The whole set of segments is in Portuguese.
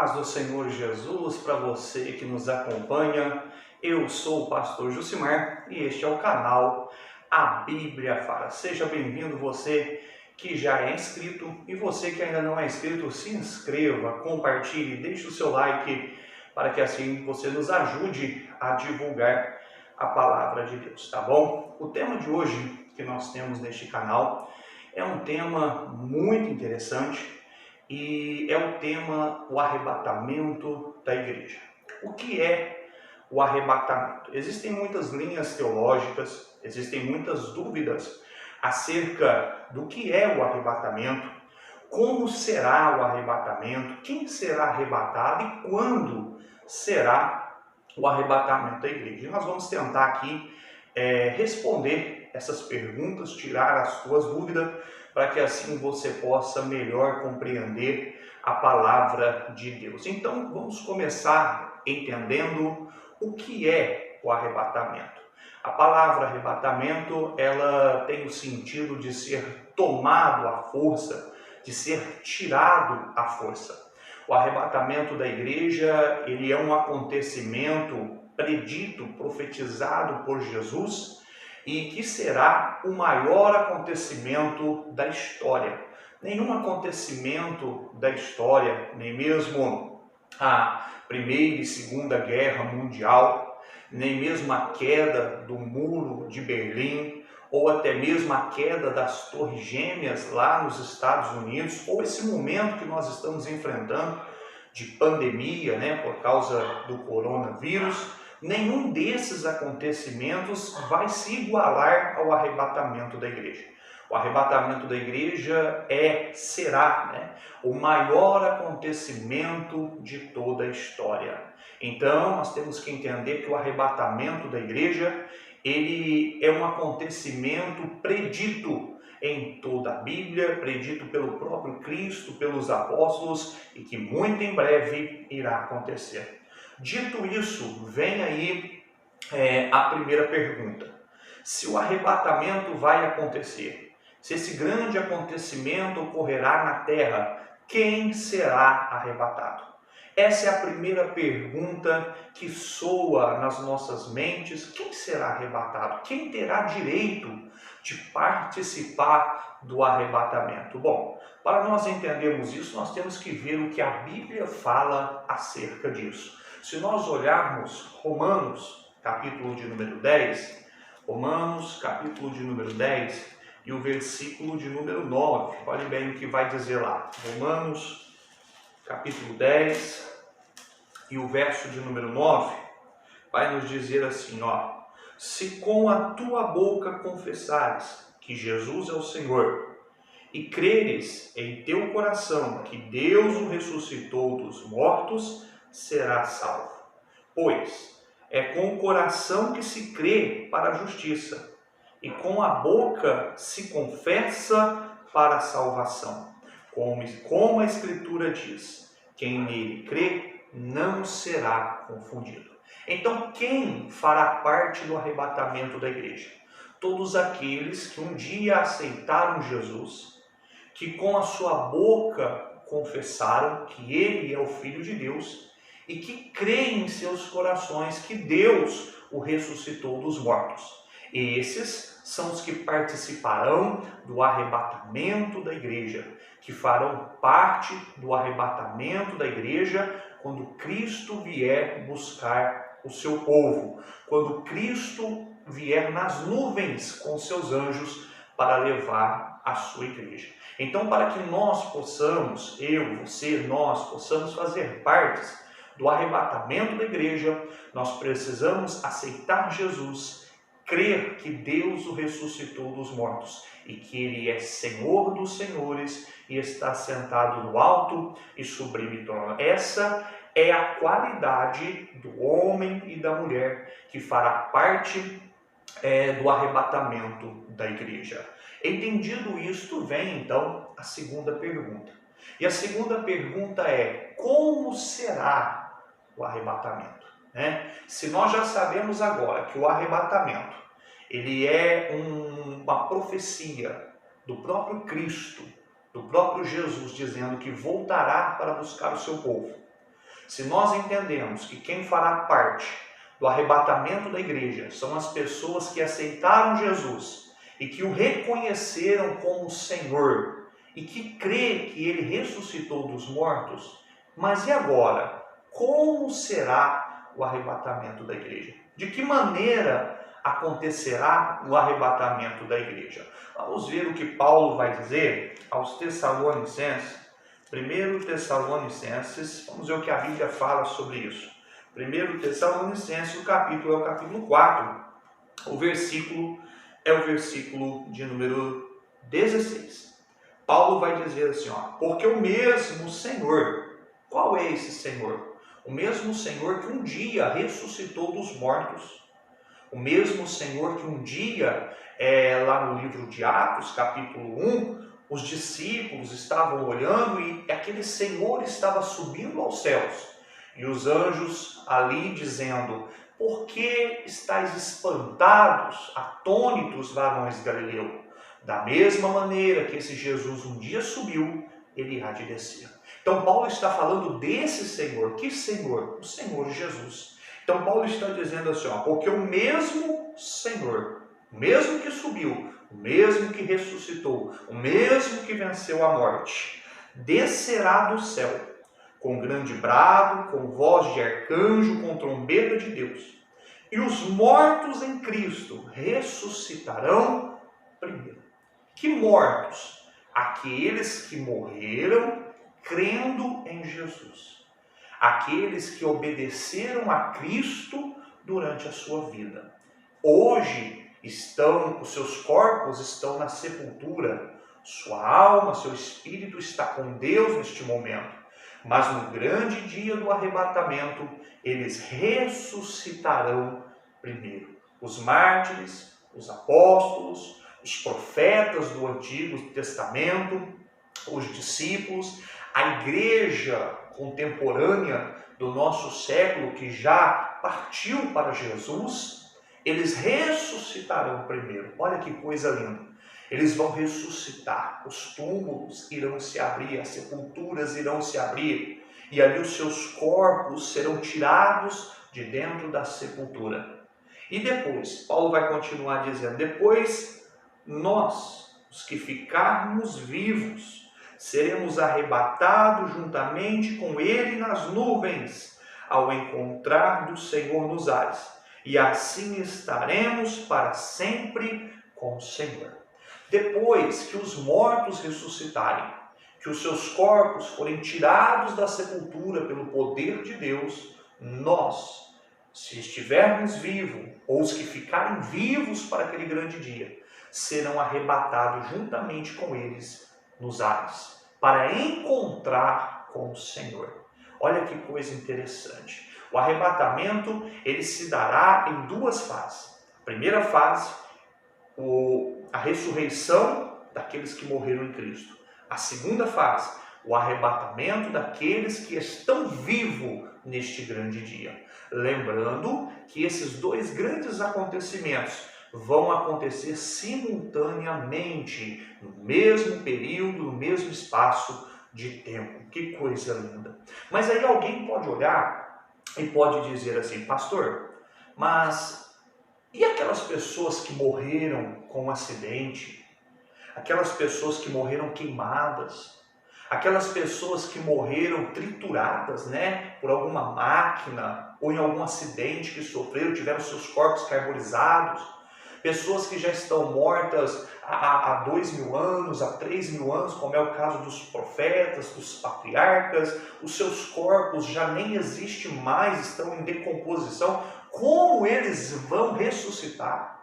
paz do Senhor Jesus para você que nos acompanha. Eu sou o pastor Jucimar e este é o canal A Bíblia Fala. Seja bem-vindo você que já é inscrito e você que ainda não é inscrito, se inscreva, compartilhe, deixe o seu like para que assim você nos ajude a divulgar a palavra de Deus, tá bom? O tema de hoje que nós temos neste canal é um tema muito interessante e é o tema o arrebatamento da igreja. O que é o arrebatamento? Existem muitas linhas teológicas, existem muitas dúvidas acerca do que é o arrebatamento, como será o arrebatamento, quem será arrebatado e quando será o arrebatamento da igreja. E nós vamos tentar aqui responder essas perguntas, tirar as suas dúvidas, para que assim você possa melhor compreender a palavra de Deus. Então vamos começar entendendo o que é o arrebatamento. A palavra arrebatamento, ela tem o sentido de ser tomado à força, de ser tirado à força. O arrebatamento da igreja, ele é um acontecimento predito, profetizado por Jesus, e que será o maior acontecimento da história. Nenhum acontecimento da história, nem mesmo a Primeira e Segunda Guerra Mundial, nem mesmo a queda do Muro de Berlim, ou até mesmo a queda das Torres Gêmeas lá nos Estados Unidos, ou esse momento que nós estamos enfrentando de pandemia, por causa do coronavírus, nenhum desses acontecimentos vai se igualar ao arrebatamento da igreja. O arrebatamento da igreja será o maior acontecimento de toda a história. Então, nós temos que entender que o arrebatamento da igreja, ele é um acontecimento predito em toda a Bíblia, predito pelo próprio Cristo, pelos apóstolos, e que muito em breve irá acontecer. Dito isso, vem aí a primeira pergunta. Se o arrebatamento vai acontecer, se esse grande acontecimento ocorrerá na terra, quem será arrebatado? Essa é a primeira pergunta que soa nas nossas mentes. Quem será arrebatado? Quem terá direito de participar do arrebatamento? Bom, para nós entendermos isso, nós temos que ver o que a Bíblia fala acerca disso. Se nós olharmos Romanos, capítulo de número 10, Romanos, capítulo de número 10 e o versículo de número 9, olhe bem o que vai dizer lá. Romanos, capítulo 10 e o verso de número 9, vai nos dizer assim, se com a tua boca confessares que Jesus é o Senhor e creres em teu coração que Deus o ressuscitou dos mortos, será salvo. Pois é com o coração que se crê para a justiça, e com a boca se confessa para a salvação. Como a Escritura diz, quem nele crê não será confundido. Então, quem fará parte do arrebatamento da igreja? Todos aqueles que um dia aceitaram Jesus, que com a sua boca confessaram que Ele é o Filho de Deus, e que creem em seus corações que Deus o ressuscitou dos mortos. E esses são os que participarão do arrebatamento da igreja, que farão parte do arrebatamento da igreja quando Cristo vier buscar o seu povo, quando Cristo vier nas nuvens com seus anjos para levar a sua igreja. Então, para que nós possamos, eu, você, nós possamos fazer parte do arrebatamento da igreja, nós precisamos aceitar Jesus, crer que Deus o ressuscitou dos mortos e que Ele é Senhor dos senhores e está sentado no alto e sublime trono. Essa é a qualidade do homem e da mulher que fará parte do arrebatamento da igreja. Entendido isto, vem então a segunda pergunta. E a segunda pergunta é: como será o arrebatamento? Se nós já sabemos agora que o arrebatamento ele é uma profecia do próprio Cristo, do próprio Jesus, dizendo que voltará para buscar o seu povo. Se nós entendemos que quem fará parte do arrebatamento da igreja são as pessoas que aceitaram Jesus e que o reconheceram como Senhor e que crê que ele ressuscitou dos mortos, mas e agora? Como será o arrebatamento da igreja? De que maneira acontecerá o arrebatamento da igreja? Vamos ver o que Paulo vai dizer aos Tessalonicenses. 1 Tessalonicenses, vamos ver o que a Bíblia fala sobre isso. 1 Tessalonicenses, o capítulo é o capítulo 4. O versículo é o versículo de número 16. Paulo vai dizer assim, porque o mesmo Senhor, qual é esse Senhor? O mesmo Senhor que um dia ressuscitou dos mortos. O mesmo Senhor que um dia, lá no livro de Atos, capítulo 1, os discípulos estavam olhando e aquele Senhor estava subindo aos céus. E os anjos ali dizendo, por que estáis espantados, atônitos, varões de Galileu? Da mesma maneira que esse Jesus um dia subiu, ele há de descer. Então Paulo está falando desse Senhor. Que Senhor? O Senhor Jesus. Então Paulo está dizendo assim, porque o mesmo Senhor, o mesmo que subiu, o mesmo que ressuscitou, o mesmo que venceu a morte, descerá do céu, com grande brado, com voz de arcanjo, com trombeta de Deus. E os mortos em Cristo ressuscitarão primeiro. Que mortos? Aqueles que morreram crendo em Jesus. Aqueles que obedeceram a Cristo durante a sua vida. Hoje os seus corpos estão na sepultura. Sua alma, seu espírito está com Deus neste momento. Mas no grande dia do arrebatamento, eles ressuscitarão primeiro. Os mártires, os apóstolos, os profetas do Antigo Testamento, os discípulos, a igreja contemporânea do nosso século que já partiu para Jesus, eles ressuscitarão primeiro. Olha que coisa linda. Eles vão ressuscitar, os túmulos irão se abrir, as sepulturas irão se abrir, e ali os seus corpos serão tirados de dentro da sepultura. E depois, Paulo vai continuar dizendo, depois nós, os que ficarmos vivos, seremos arrebatados juntamente com ele nas nuvens, ao encontrar do Senhor nos ares, e assim estaremos para sempre com o Senhor. Depois que os mortos ressuscitarem, que os seus corpos forem tirados da sepultura pelo poder de Deus, nós, se estivermos vivos, ou os que ficarem vivos para aquele grande dia, serão arrebatados juntamente com eles nos ares, para encontrar com o Senhor. Olha que coisa interessante. O arrebatamento, ele se dará em duas fases. A primeira fase, a ressurreição daqueles que morreram em Cristo. A segunda fase, o arrebatamento daqueles que estão vivos neste grande dia. Lembrando que esses dois grandes acontecimentos vão acontecer simultaneamente, no mesmo período, no mesmo espaço de tempo. Que coisa linda! Mas aí alguém pode olhar e pode dizer assim, pastor, mas e aquelas pessoas que morreram com um acidente? Aquelas pessoas que morreram queimadas? Aquelas pessoas que morreram trituradas, por alguma máquina ou em algum acidente que sofreram, tiveram seus corpos carbonizados? Pessoas que já estão mortas há 2.000 anos, há 3.000 anos, como é o caso dos profetas, dos patriarcas, os seus corpos já nem existem mais, estão em decomposição. Como eles vão ressuscitar?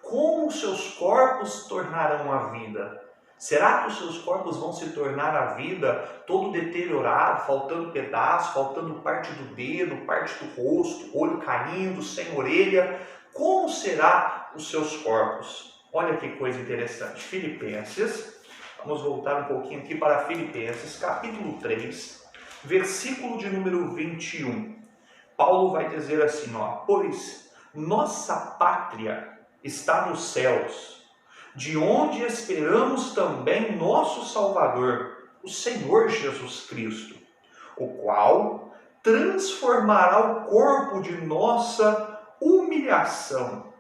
Como os seus corpos tornarão a vida? Será que os seus corpos vão se tornar a vida todo deteriorado, faltando pedaço, faltando parte do dedo, parte do rosto, olho caindo, sem orelha? Como será os seus corpos? Olha que coisa interessante. Filipenses, vamos voltar um pouquinho aqui para Filipenses, capítulo 3, versículo de número 21. Paulo vai dizer assim, pois nossa pátria está nos céus, de onde esperamos também nosso Salvador, o Senhor Jesus Cristo, o qual transformará o corpo de nossa humilhação,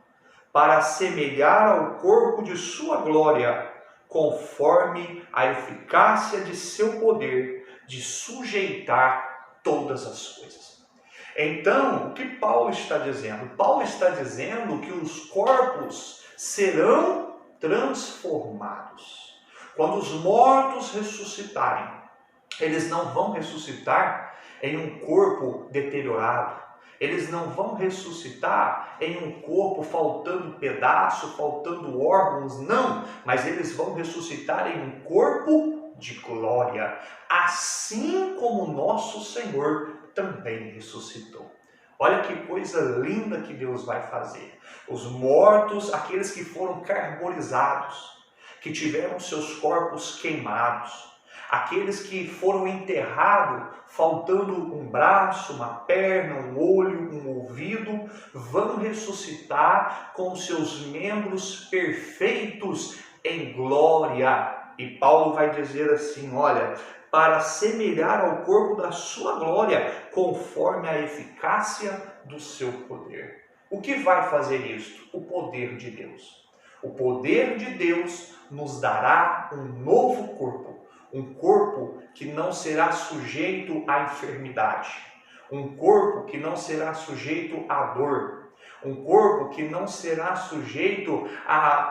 para assemelhar ao corpo de sua glória, conforme a eficácia de seu poder de sujeitar todas as coisas. Então, o que Paulo está dizendo? Paulo está dizendo que os corpos serão transformados. Quando os mortos ressuscitarem, eles não vão ressuscitar em um corpo deteriorado. Eles não vão ressuscitar em um corpo faltando pedaço, faltando órgãos, não. Mas eles vão ressuscitar em um corpo de glória, assim como o nosso Senhor também ressuscitou. Olha que coisa linda que Deus vai fazer. Os mortos, aqueles que foram carbonizados, que tiveram seus corpos queimados, aqueles que foram enterrados, faltando um braço, uma perna, um olho, um ouvido, vão ressuscitar com seus membros perfeitos em glória. E Paulo vai dizer assim, olha, para semelhar ao corpo da sua glória, conforme a eficácia do seu poder. O que vai fazer isto? O poder de Deus. O poder de Deus nos dará um novo corpo. Um corpo que não será sujeito à enfermidade. Um corpo que não será sujeito à dor. Um corpo que não será sujeito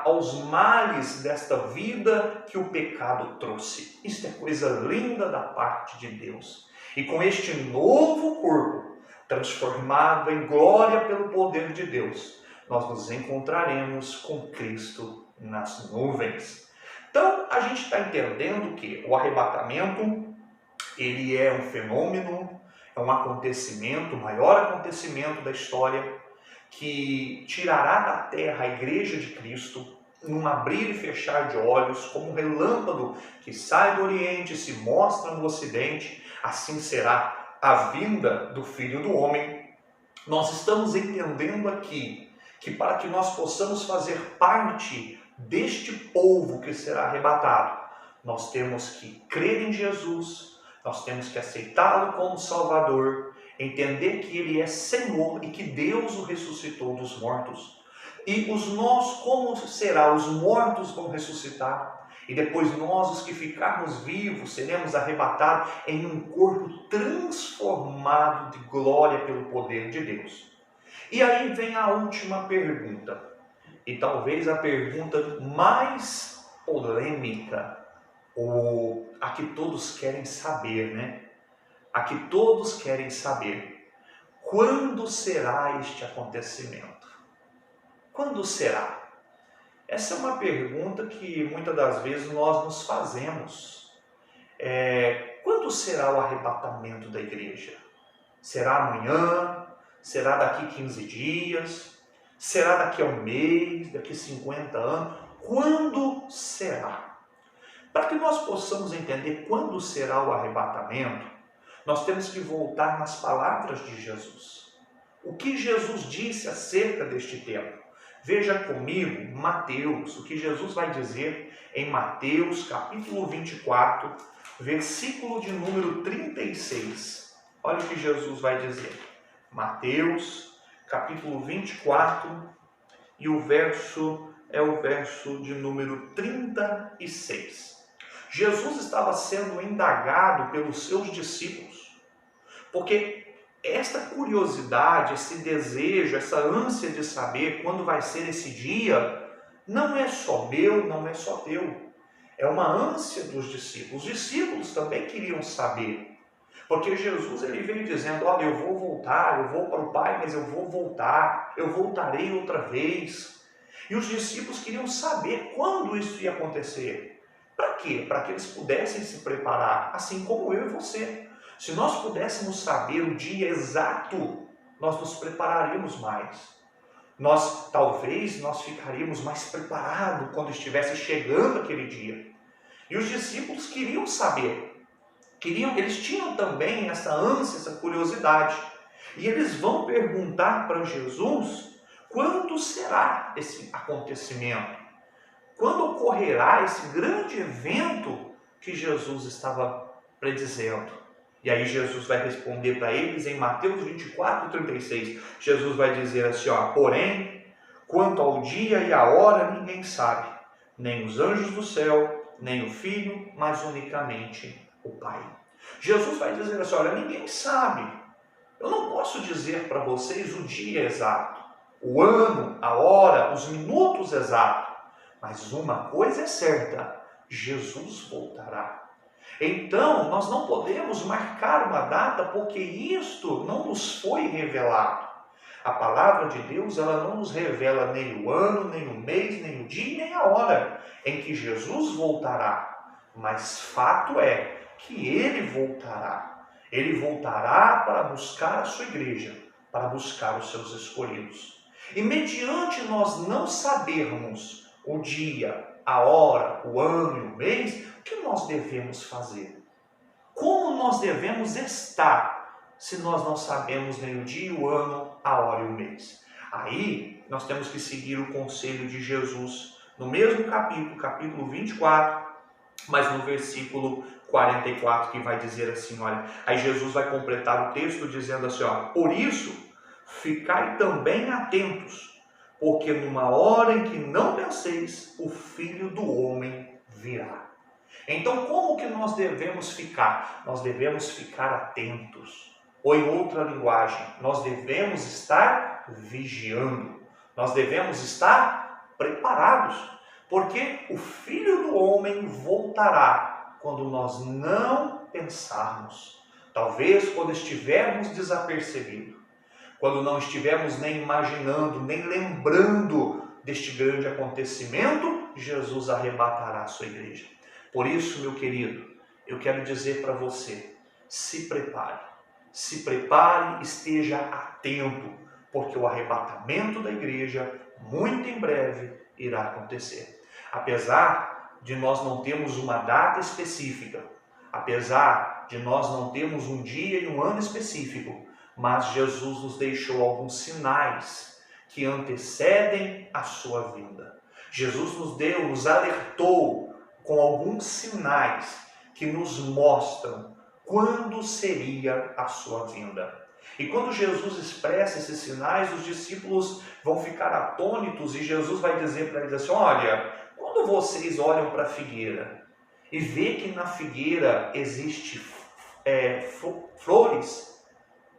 aos males desta vida que o pecado trouxe. Isso é coisa linda da parte de Deus. E com este novo corpo, transformado em glória pelo poder de Deus, nós nos encontraremos com Cristo nas nuvens. Então, a gente está entendendo que o arrebatamento, ele é um fenômeno, é um acontecimento, o maior acontecimento da história, que tirará da terra a igreja de Cristo, num abrir e fechar de olhos, como um relâmpago que sai do Oriente e se mostra no Ocidente, assim será a vinda do Filho do Homem. Nós estamos entendendo aqui que para que nós possamos fazer parte deste povo que será arrebatado, nós temos que crer em Jesus, nós temos que aceitá-lo como Salvador, entender que Ele é Senhor e que Deus o ressuscitou dos mortos. E como será? Os mortos vão ressuscitar, e depois nós, os que ficarmos vivos, seremos arrebatados em um corpo transformado de glória pelo poder de Deus. E aí vem a última pergunta, e talvez a pergunta mais polêmica, ou a que todos querem saber, né? A que todos querem saber. Quando será este acontecimento? Quando será? Essa é uma pergunta que muitas das vezes nós nos fazemos. Quando será o arrebatamento da igreja? Será amanhã? Será daqui 15 dias? Será daqui a um mês? Daqui a 50 anos? Quando será? Para que nós possamos entender quando será o arrebatamento, nós temos que voltar nas palavras de Jesus. O que Jesus disse acerca deste tempo? Veja comigo Mateus, o que Jesus vai dizer em Mateus capítulo 24, versículo de número 36. Olha o que Jesus vai dizer. Mateus capítulo 24 e o verso de número 36. Jesus estava sendo indagado pelos seus discípulos, porque esta curiosidade, esse desejo, essa ânsia de saber quando vai ser esse dia, não é só meu, não é só teu. É uma ânsia dos discípulos. Os discípulos também queriam saber, porque Jesus ele veio dizendo, olha, eu vou voltar, eu vou para o Pai, mas eu vou voltar, eu voltarei outra vez. E os discípulos queriam saber quando isso ia acontecer. Para quê? Para que eles pudessem se preparar, assim como eu e você. Se nós pudéssemos saber o dia exato, nós nos prepararíamos mais. Talvez nós ficaríamos mais preparados quando estivesse chegando aquele dia. E os discípulos queriam saber. Eles tinham também essa ânsia, essa curiosidade. E eles vão perguntar para Jesus quando será esse acontecimento. Quando ocorrerá esse grande evento que Jesus estava predizendo? E aí Jesus vai responder para eles em Mateus 24:36. Jesus vai dizer assim, ó, porém, quanto ao dia e à hora ninguém sabe, nem os anjos do céu, nem o Filho, mas unicamente o Pai. Jesus vai dizer assim, olha, ninguém sabe. Eu não posso dizer para vocês o dia exato, o ano, a hora, os minutos exatos. Mas uma coisa é certa, Jesus voltará. Então, nós não podemos marcar uma data porque isto não nos foi revelado. A palavra de Deus, ela não nos revela nem o ano, nem o mês, nem o dia, nem a hora em que Jesus voltará. Mas fato é que Ele voltará. Ele voltará para buscar a sua igreja, para buscar os seus escolhidos. E mediante nós não sabermos o dia, a hora, o ano e o mês, o que nós devemos fazer? Como nós devemos estar se nós não sabemos nem o dia, o ano, a hora e o mês? Aí nós temos que seguir o conselho de Jesus no mesmo capítulo 24, mas no versículo 44, que vai dizer assim, olha, aí Jesus vai completar o texto dizendo assim, ó, por isso, ficai também atentos, porque numa hora em que não penseis, o Filho do Homem virá. Então, como que nós devemos ficar? Nós devemos ficar atentos. Ou em outra linguagem, nós devemos estar vigiando. Nós devemos estar preparados. Porque o Filho do Homem voltará quando nós não pensarmos. Talvez quando estivermos desapercebidos. Quando não estivermos nem imaginando, nem lembrando deste grande acontecimento, Jesus arrebatará a sua igreja. Por isso, meu querido, eu quero dizer para você, se prepare, esteja atento, porque o arrebatamento da igreja, muito em breve, irá acontecer. Apesar de nós não termos uma data específica, apesar de nós não termos um dia e um ano específico, mas Jesus nos deixou alguns sinais que antecedem a sua vinda. Jesus nos alertou com alguns sinais que nos mostram quando seria a sua vinda. E quando Jesus expressa esses sinais, os discípulos vão ficar atônitos e Jesus vai dizer para eles assim, olha, quando vocês olham para a figueira e vê que na figueira existe flores,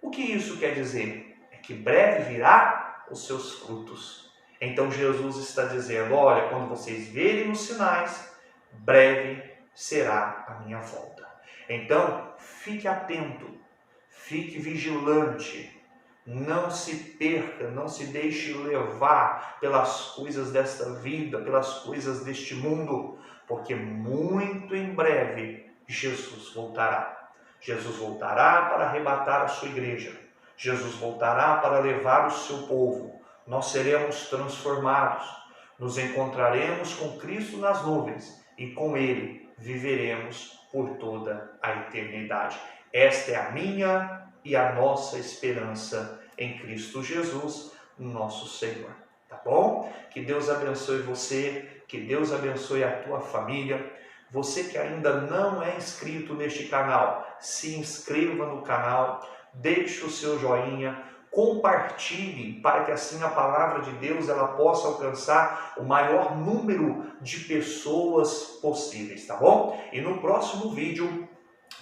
o que isso quer dizer? É que breve virá os seus frutos. Então Jesus está dizendo, olha, quando vocês verem os sinais, breve será a minha volta. Então, fique atento, fique vigilante, não se perca, não se deixe levar pelas coisas desta vida, pelas coisas deste mundo, porque muito em breve Jesus voltará. Jesus voltará para arrebatar a sua igreja. Jesus voltará para levar o seu povo. Nós seremos transformados. Nos encontraremos com Cristo nas nuvens e com Ele viveremos por toda a eternidade. Esta é a minha e a nossa esperança em Cristo Jesus, nosso Senhor. Tá bom? Que Deus abençoe você, que Deus abençoe a tua família. Você que ainda não é inscrito neste canal, se inscreva no canal, deixe o seu joinha, compartilhe para que assim a palavra de Deus ela possa alcançar o maior número de pessoas possíveis, tá bom? E no próximo vídeo,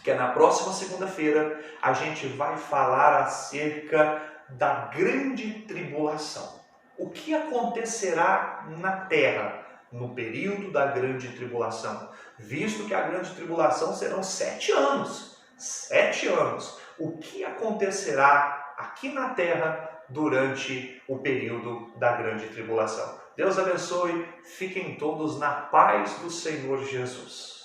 que é na próxima segunda-feira, a gente vai falar acerca da grande tribulação. O que acontecerá na terra no período da grande tribulação? Visto que a grande tribulação serão 7 anos. 7 anos. O que acontecerá aqui na terra durante o período da grande tribulação? Deus abençoe. Fiquem todos na paz do Senhor Jesus.